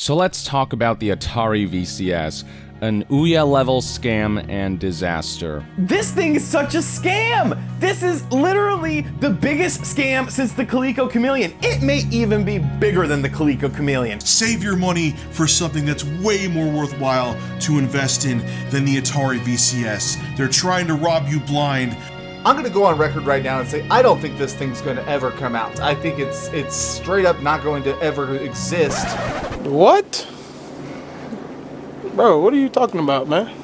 So let's talk about the Atari VCS, an Ouya-level scam and disaster. This thing is such a scam! This is literally the biggest scam since the Coleco Chameleon. It may even be bigger than the Coleco Chameleon. Save your money for something that's way more worthwhile to invest in than the Atari VCS. They're trying to rob you blind. I'm gonna go on record right now and say I don't think this thing's gonna ever come out. I think it's straight up not going to ever exist. What? Bro, what are you talking about, man?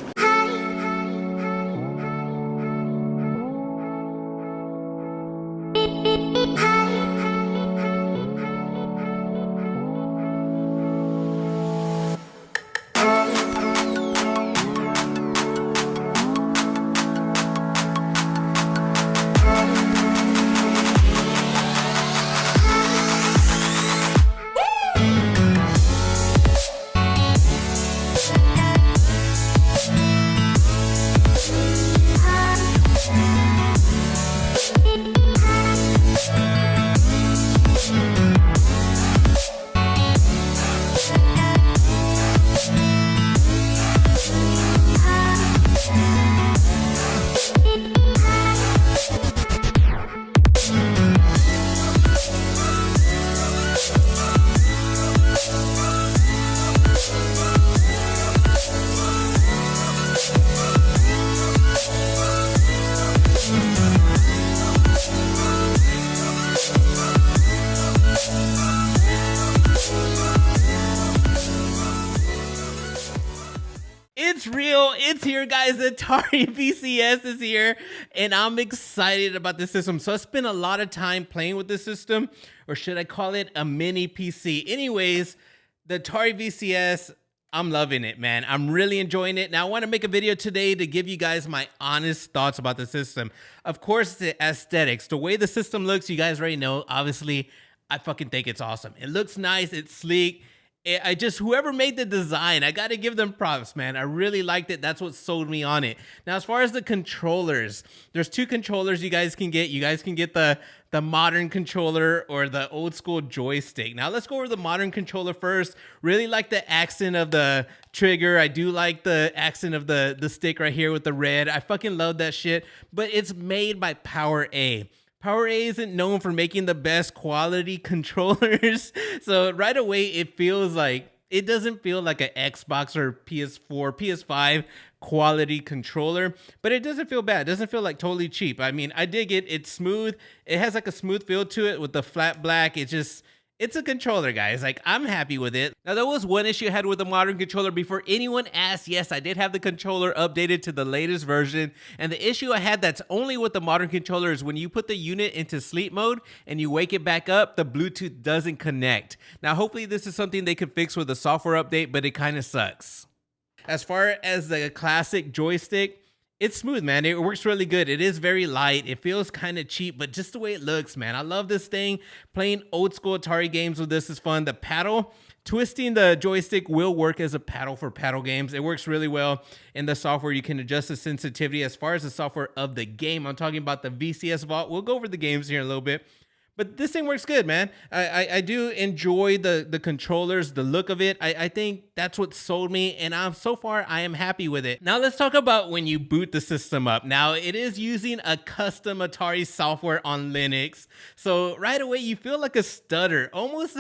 It's real. It's here, guys. The Atari VCS is here, and I'm excited about this system. So I spent a lot of time playing with this system, or should I call it a mini PC? Anyways, the Atari VCS, I'm loving it, man. I'm really enjoying it. Now, I want to make a video today to give you guys my honest thoughts about the system. Of course, the aesthetics, the way the system looks, you guys already know. Obviously, I fucking think it's awesome. It looks nice. It's sleek. Whoever made the design, I got to give them props, man. I really liked it. That's what sold me on it. Now, as far as the controllers, there's two controllers you guys can get. You guys can get the modern controller or the old school joystick. Now, let's go over the modern controller first. Really like the accent of the trigger. I do like the accent of the stick right here with the red. I fucking love that shit. But it's made by Power A. Power A isn't known for making the best quality controllers. So right away, it doesn't feel like an Xbox or PS4, PS5 quality controller, but it doesn't feel bad. It doesn't feel like totally cheap. I mean, I dig it. It's smooth. It has like a smooth feel to it with the flat black. It's a controller, guys. Like, I'm happy with it. Now, there was one issue I had with the modern controller. Before anyone asked, yes, I did have the controller updated to the latest version. And the issue I had that's only with the modern controller is when you put the unit into sleep mode and you wake it back up, the Bluetooth doesn't connect. Now, hopefully this is something they could fix with a software update, but it kind of sucks. As far as the classic joystick, it's smooth, man. It works really good. It is very light. It feels kind of cheap, but just the way it looks, man. I love this thing. Playing old school Atari games with this is fun. The paddle, twisting the joystick will work as a paddle for paddle games. It works really well. In the software, you can adjust the sensitivity. As far as the software of the game, I'm talking about the VCS Vault. We'll go over the games here in a little bit. But this thing works good, man. I do enjoy the controllers, the look of it. I think that's what sold me, and so far I am happy with it. Now let's talk about when you boot the system up. Now it is using a custom Atari software on Linux, so right away you feel like a stutter, almost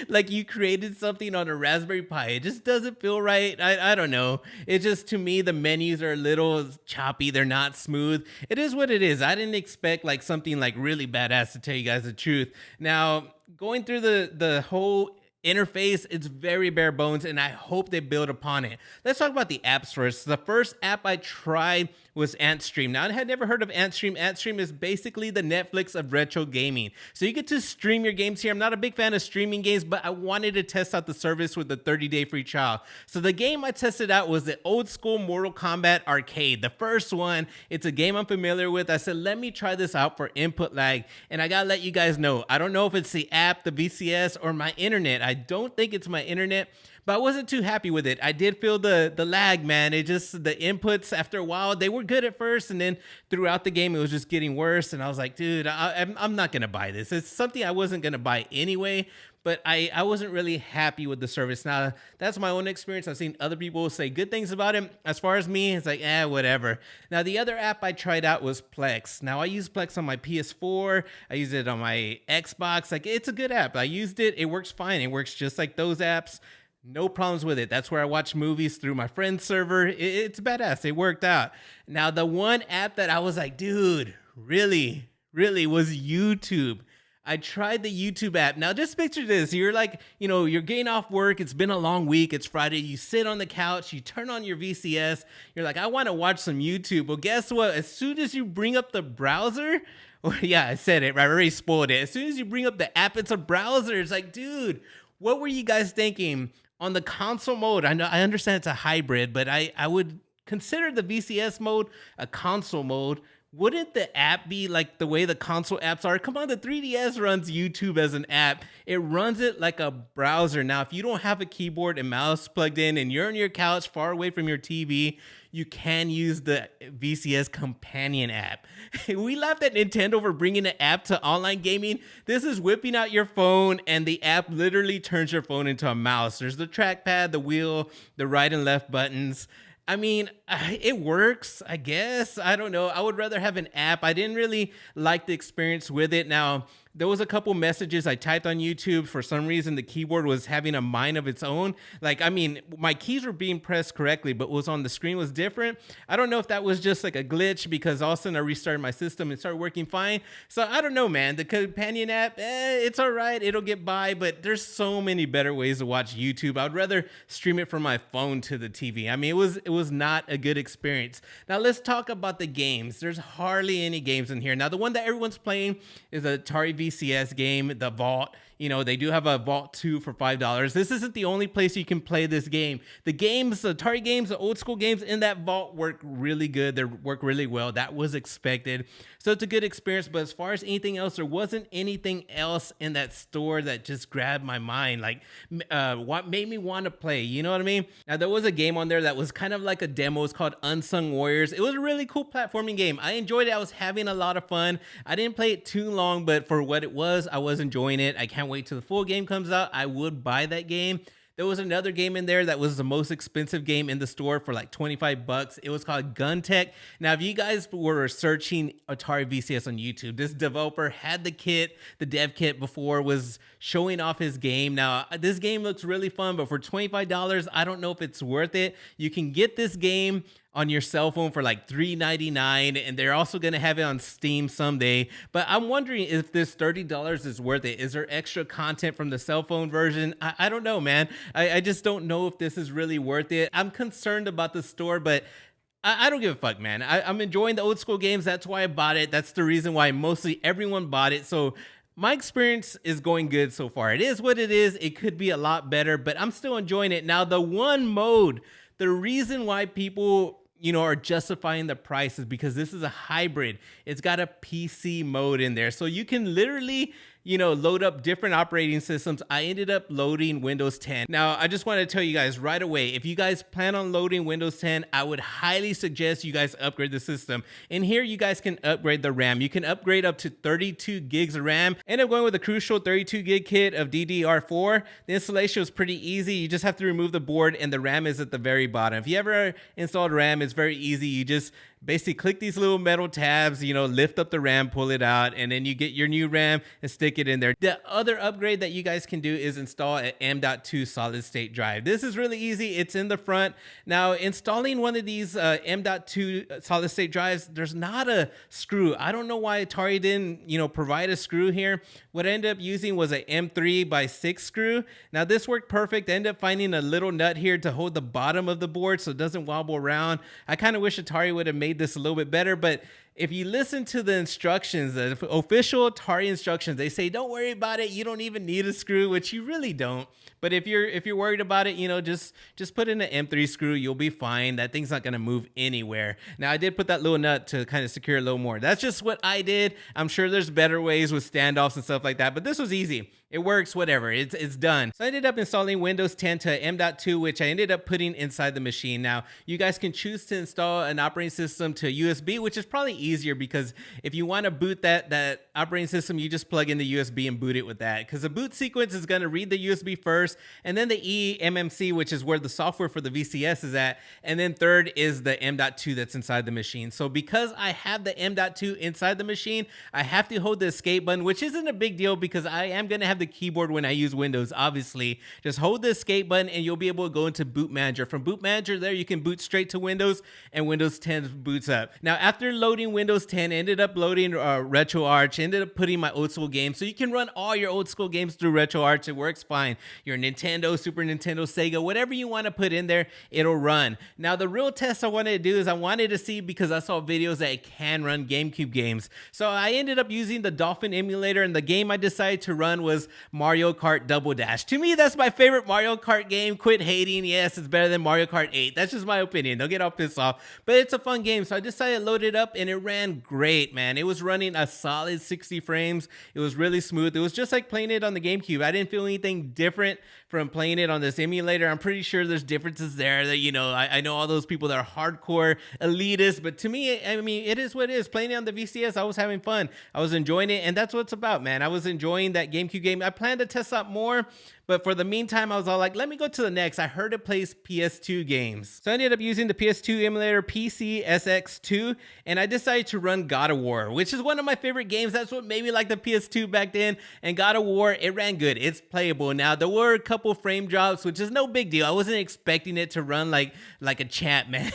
like you created something on a Raspberry Pi. It just doesn't feel right. I don't know. It just, to me, the menus are a little choppy. They're not smooth. It is what it is. I didn't expect like something like really badass, to tell you guys the truth. Now, going through the whole interface, it's very bare bones, and I hope they build upon it. Let's talk about the apps first. The first app I tried was AntStream. Now, I had never heard of AntStream. AntStream is basically the Netflix of retro gaming. So you get to stream your games here. I'm not a big fan of streaming games, but I wanted to test out the service with a 30-day free trial. So the game I tested out was the old school Mortal Kombat arcade. The first one, it's a game I'm familiar with. I said, let me try this out for input lag. And I gotta let you guys know, I don't know if it's the app, the VCS, or my internet. I don't think it's my internet, but I wasn't too happy with it. I did feel the lag, man. It just, the inputs after a while, they were good at first, and then throughout the game, it was just getting worse. And I was like, dude, I'm not gonna buy this. It's something I wasn't gonna buy anyway, but I wasn't really happy with the service. Now, that's my own experience. I've seen other people say good things about it. As far as me, it's like, whatever. Now, the other app I tried out was Plex. Now, I use Plex on my PS4. I use it on my Xbox. Like, it's a good app. I used it. It works fine. It works just like those apps. No problems with it. That's where I watch movies through my friend's server. It's badass. It worked out. Now, the one app that I was like, dude, really was YouTube. I tried the YouTube app. Now, just picture this. You're like, you're getting off work. It's been a long week. It's Friday. You sit on the couch. You turn on your VCS. You're like, I want to watch some YouTube. Well, guess what? As soon as you bring up the browser, yeah, I said it, right? I already spoiled it. As soon as you bring up the app, it's a browser. It's like, dude, what were you guys thinking? On the console mode, I understand it's a hybrid, but I would consider the VCS mode a console mode. Wouldn't the app be like the way the console apps are? Come on, the 3DS runs YouTube as an app. It runs it like a browser. Now, if you don't have a keyboard and mouse plugged in and you're on your couch far away from your TV, you can use the VCS companion app. We laughed at Nintendo for bringing an app to online gaming. This is whipping out your phone, and the app literally turns your phone into a mouse. There's the trackpad, the wheel, the right and left buttons. I mean, it works, I guess. I don't know. I would rather have an app. I didn't really like the experience with it. Now, there was a couple messages I typed on YouTube. For some reason, the keyboard was having a mind of its own. Like, I mean, my keys were being pressed correctly, but what was on the screen was different. I don't know if that was just like a glitch, because all of a sudden I restarted my system and started working fine. So I don't know, man. The companion app, it's all right. It'll get by, but there's so many better ways to watch YouTube. I'd rather stream it from my phone to the TV. I mean, it was not a good experience. Now, let's talk about the games. There's hardly any games in here. Now, the one that everyone's playing is a Atari VCS game, the Vault. They do have a Vault 2 for $5. This isn't the only place you can play this game. The games, the Atari games, the old school games in that Vault work really good. They work really well. That was expected. So it's a good experience. But as far as anything else, there wasn't anything else in that store that just grabbed my mind. Like, what made me want to play? You know what I mean? Now, there was a game on there that was kind of like a demo. It's called Unsung Warriors. It was a really cool platforming game. I enjoyed it. I was having a lot of fun. I didn't play it too long, but for what it was, I was enjoying it. I can't wait till the full game comes out. I would buy that game. There was another game in there that was the most expensive game in the store for like $25. It was called Gun Tech. Now, if you guys were searching Atari VCS on YouTube, this developer had the kit, the dev kit before, was showing off his game. Now, this game looks really fun, but for $25, I don't know if it's worth it. You can get this game on your cell phone for like $3.99, and they're also going to have it on Steam someday. But I'm wondering if this $30 is worth it. Is there extra content from the cell phone version? I don't know, man. I just don't know if this is really worth it. I'm concerned about the store, but I don't give a fuck, man. I'm enjoying the old school games. That's why I bought it. That's the reason why mostly everyone bought it. So my experience is going good so far. It is what it is. It could be a lot better, but I'm still enjoying it. Now, the one mode, the reason why people are justifying the price is because this is a hybrid. It's got a PC mode in there. So you can literally, load up different operating systems. I ended up loading Windows 10. Now, I just want to tell you guys right away, if you guys plan on loading Windows 10, I would highly suggest you guys upgrade the system. In here, you guys can upgrade the RAM. You can upgrade up to 32 gigs of RAM. End up going with a crucial 32 gig kit of DDR4. The installation was pretty easy. You just have to remove the board, and the RAM is at the very bottom. If you ever installed RAM, it's very easy. You just basically click these little metal tabs, lift up the RAM, pull it out, and then you get your new RAM and stick it in there. The other upgrade that you guys can do is install an M.2 solid state drive. This is really easy. It's in the front. Now, installing one of these M.2 solid state drives, there's not a screw. I don't know why Atari didn't, provide a screw here. What I ended up using was an M3x6 screw. Now, this worked perfect. I ended up finding a little nut here to hold the bottom of the board so it doesn't wobble around. I kind of wish Atari would have made this a little bit better, but if you listen to the instructions, the official Atari instructions, they say don't worry about it. You don't even need a screw, which you really don't. But if you're worried about it, just put in an M3 screw. You'll be fine. That thing's not gonna move anywhere. Now, I did put that little nut to kind of secure a little more. That's just what I did. I'm sure there's better ways with standoffs and stuff like that, but this was easy. It works, whatever. It's done. So I ended up installing Windows 10 to M.2, which I ended up putting inside the machine. Now, you guys can choose to install an operating system to USB, which is probably easier because if you want to boot that operating system, you just plug in the USB and boot it with that, because the boot sequence is going to read the USB first, and then the eMMC, which is where the software for the VCS is at, and then third is the M.2 that's inside the machine. So because I have the M.2 inside the machine, I have to hold the escape button, which isn't a big deal because I am going to have the keyboard when I use Windows, obviously. Just hold the escape button and you'll be able to go into Boot Manager. From Boot Manager there, you can boot straight to Windows, and Windows 10 boots up. Now, after loading Windows 10, ended up loading RetroArch, ended up putting my old school games. So you can run all your old school games through RetroArch. It works fine. Your Nintendo, Super Nintendo, Sega, whatever you want to put in there, it'll run. Now, the real test I wanted to do is I wanted to see, because I saw videos that it can run GameCube games. So I ended up using the Dolphin emulator, and the game I decided to run was Mario Kart Double Dash. To me, that's my favorite Mario Kart game. Quit hating. Yes, it's better than Mario Kart 8. That's just my opinion. Don't get all pissed off. But it's a fun game. So I decided to load it up, and it ran great, man. It was running a solid 60 frames. It was really smooth. It was just like playing it on the GameCube. I didn't feel anything different from playing it on this emulator. I'm pretty sure there's differences there that, you know, I know all those people that are hardcore elitists, but to me, I mean, it is what it is. Playing it on the VCS, I was having fun. I was enjoying it, and that's what it's about, man. I was enjoying that GameCube game. I plan to test out more, but for the meantime, I was all like, let me go to the next. I heard it plays PS2 games. So I ended up using the PS2 emulator PCSX2, and I decided to run God of War, which is one of my favorite games. That's what made me like the PS2 back then. And God of War, it ran good. It's playable. Now, there were a couple frame drops, which is no big deal. I wasn't expecting it to run like a champ, man.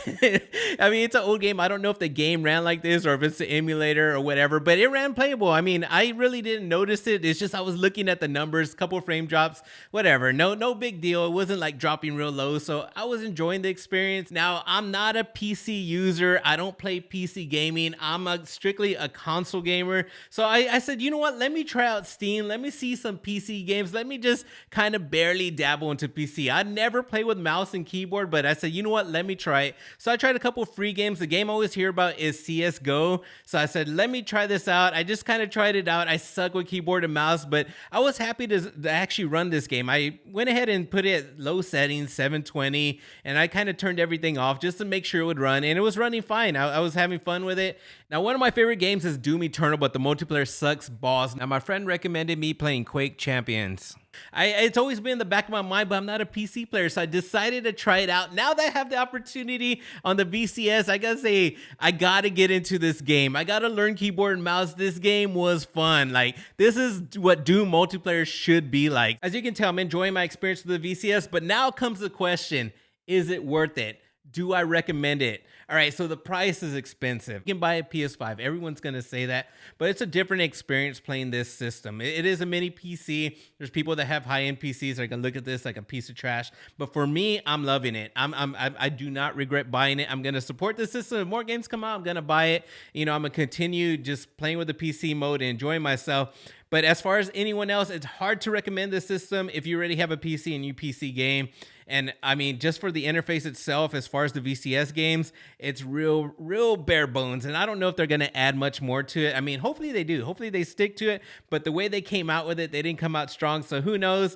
I mean, it's an old game. I don't know if the game ran like this or if it's the emulator or whatever, but it ran playable. I mean, I really didn't notice it. It's just I was looking at the numbers, couple frame drops, whatever. No big deal. It wasn't like dropping real low, so I was enjoying the experience. Now, I'm not a PC user. I don't play PC gaming. I'm strictly a console gamer. So I said, you know what? Let me try out Steam. Let me see some PC games. Let me just kind of barely dabble into PC. I never play with mouse and keyboard, but I said, you know what? Let me try it. So I tried a couple free games. The game I always hear about is CSGO. So I said, let me try this out. I just kind of tried it out. I suck with keyboard and mouse, but I was happy to actually run this game. I went ahead and put it at low settings, 720, and I kind of turned everything off just to make sure it would run, and it was running fine. I was having fun with it. Now, one of my favorite games is Doom Eternal, but the multiplayer sucks balls. Now, my friend recommended me playing Quake Champions. It's always been in the back of my mind, but I'm not a PC player, so I decided to try it out. Now that I have the opportunity on the VCS, I gotta say, I gotta get into this game. I gotta learn keyboard and mouse. This game was fun. Like, this is what Doom multiplayer should be like. As you can tell, I'm enjoying my experience with the VCS, but now comes the question, is it worth it? Do I recommend it? All right, so the price is expensive. You can buy a PS5. Everyone's going to say that, but it's a different experience playing this system. It is a mini PC. There's people that have high-end PCs that are going to look at this like a piece of trash, but for me, I'm loving it. I do not regret buying it. I'm going to support the system. If more games come out, I'm going to buy it. You know, I'm going to continue just playing with the PC mode and enjoying myself. But as far as anyone else, it's hard to recommend this system if you already have a PC and you PC game. And I mean, just for the interface itself, as far as the VCS games, it's real bare bones. And I don't know if they're going to add much more to it. I mean, hopefully they do. Hopefully they stick to it. But the way they came out with it, they didn't come out strong. So who knows?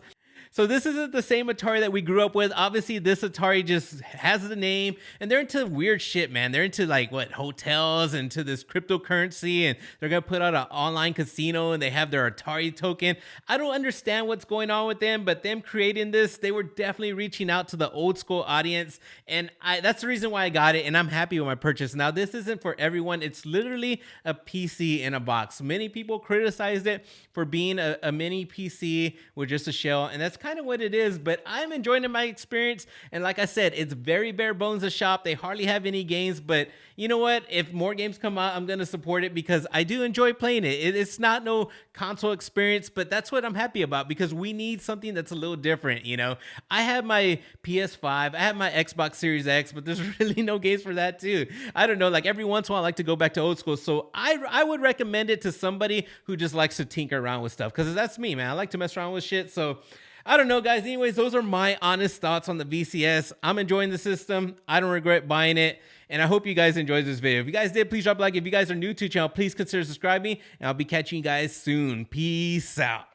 So this isn't the same Atari that we grew up with. Obviously, this Atari just has the name, and they're into weird shit, man. They're into like hotels and to this cryptocurrency, and they're gonna put out an online casino, and they have their Atari token. I don't understand what's going on with them, but them creating this, they were definitely reaching out to the old school audience, and that's the reason why I got it, and I'm happy with my purchase. Now, this isn't for everyone. It's literally a PC in a box. Many people criticized it for being a mini PC with just a shell, and that's kind of what it is, but I'm enjoying my experience. And like I said, it's very bare bones a shop. They hardly have any games, but you know what? If more games come out, I'm going to support it because I do enjoy playing it. It's not no console experience, but that's what I'm happy about because we need something that's a little different. You know, I have my PS5, I have my Xbox Series X, but there's really no games for that too. I don't know, like every once in a while I like to go back to old school. So I would recommend it to somebody who just likes to tinker around with stuff because that's me, man. I like to mess around with shit. So I don't know, guys. Anyways, those are my honest thoughts on the VCS. I'm enjoying the system. I don't regret buying it. And I hope you guys enjoyed this video. If you guys did, please drop a like. If you guys are new to the channel, please consider subscribing. And I'll be catching you guys soon. Peace out.